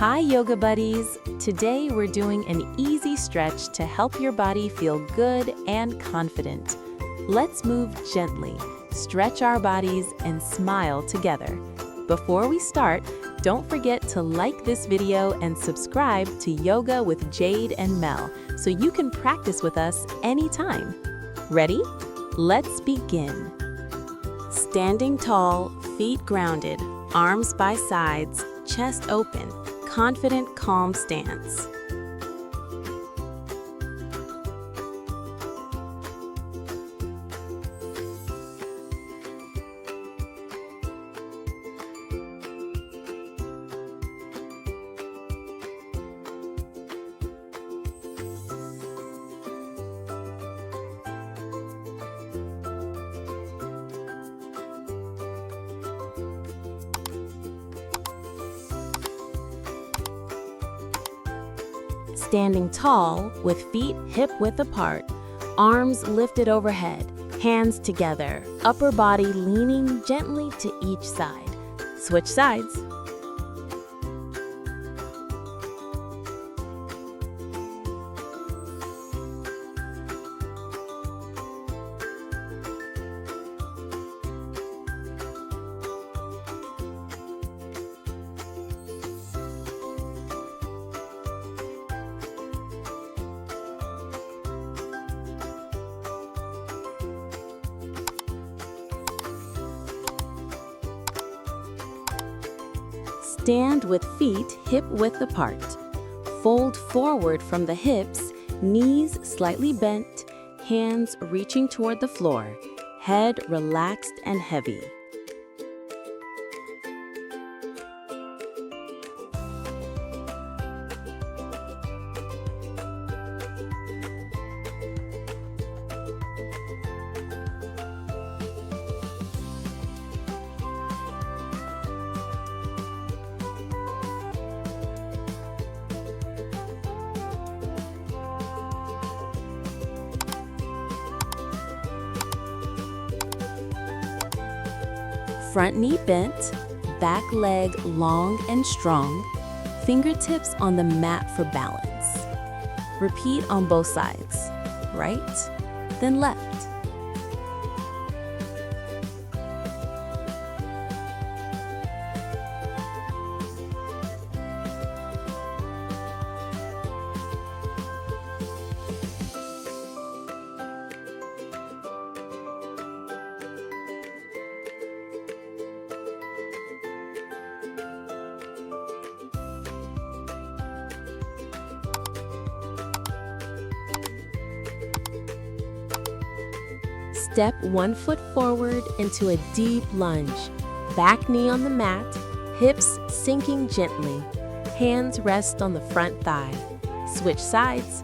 Hi, yoga buddies! Today we're doing an easy stretch to help your body feel good and confident. Let's move gently, stretch our bodies, and smile together. Before we start, don't forget to like this video and subscribe to Yoga with Jade and Mel so you can practice with us anytime. Ready? Let's begin. Standing tall, feet grounded, arms by sides, chest open, confident, calm stance. Standing tall with feet hip-width apart, arms lifted overhead, hands together, upper body leaning gently to each side. Switch sides. Stand with feet hip-width apart. Fold forward from the hips, knees slightly bent, hands reaching toward the floor, head relaxed and heavy. Front knee bent, back leg long and strong, fingertips on the mat for balance. Repeat on both sides, right, then left. Step 1 foot forward into a deep lunge. Back knee on the mat, hips sinking gently. Hands rest on the front thigh. Switch sides.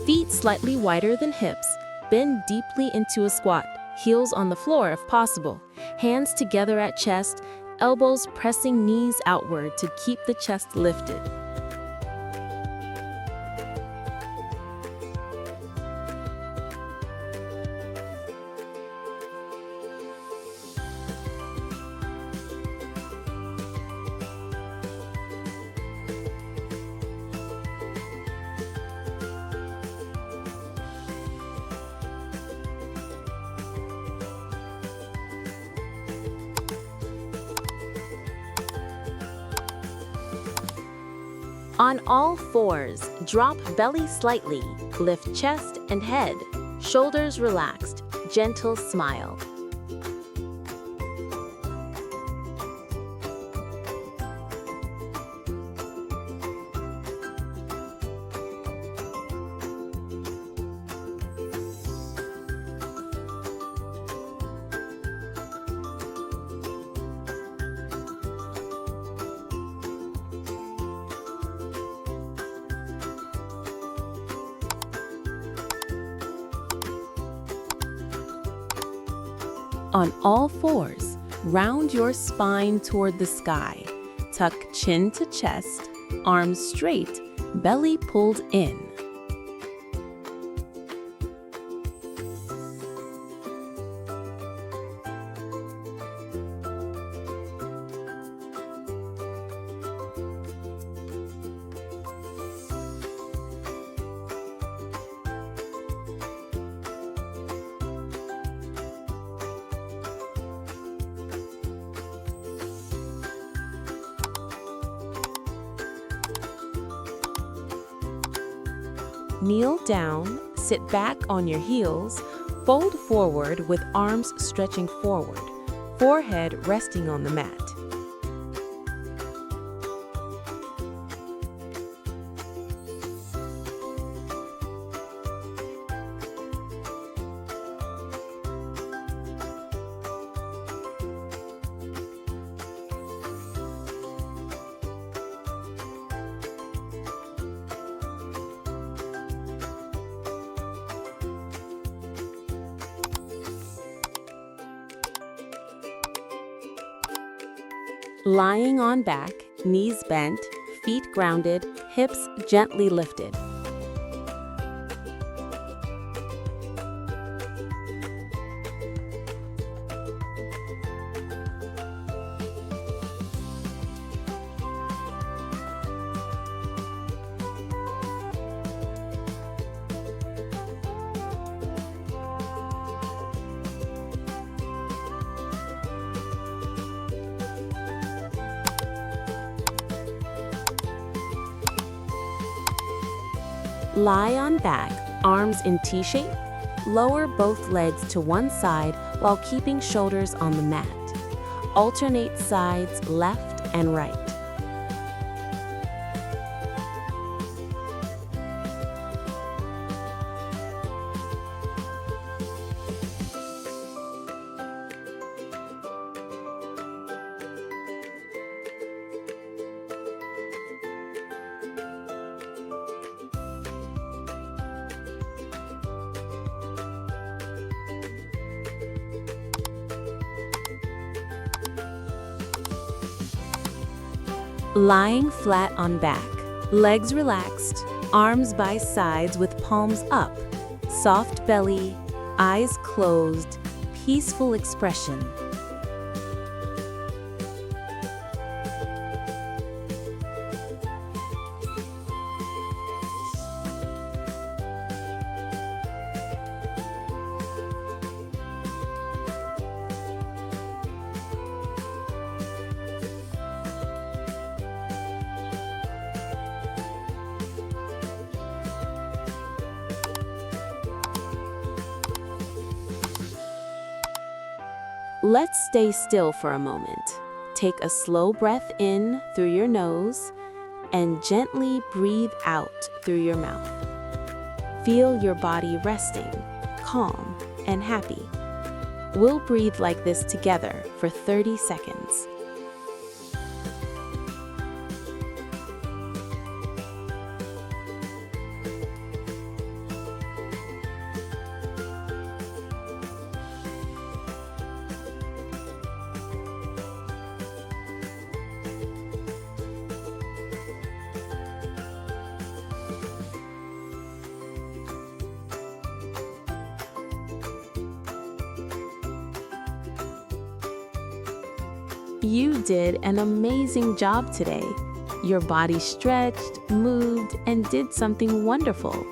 Feet slightly wider than hips. Bend deeply into a squat, heels on the floor if possible. Hands together at chest, elbows pressing knees outward to keep the chest lifted. On all fours, drop belly slightly, lift chest and head, shoulders relaxed, gentle smile. On all fours, round your spine toward the sky. Tuck chin to chest, arms straight, belly pulled in. Kneel down, sit back on your heels, fold forward with arms stretching forward, forehead resting on the mat. Lying on back, knees bent, feet grounded, hips gently lifted. Lie on back, arms in T-shape. Lower both legs to one side while keeping shoulders on the mat. Alternate sides, left and right. Lying flat on back, legs relaxed, arms by sides with palms up, soft belly, eyes closed, peaceful expression. Let's stay still for a moment. Take a slow breath in through your nose and gently breathe out through your mouth. Feel your body resting, calm, and happy. We'll breathe like this together for 30 seconds. You did an amazing job today. Your body stretched, moved, and did something wonderful.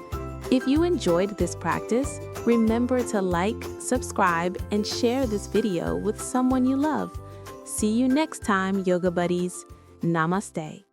If you enjoyed this practice, remember to like, subscribe, and share this video with someone you love. See you next time, yoga buddies. Namaste.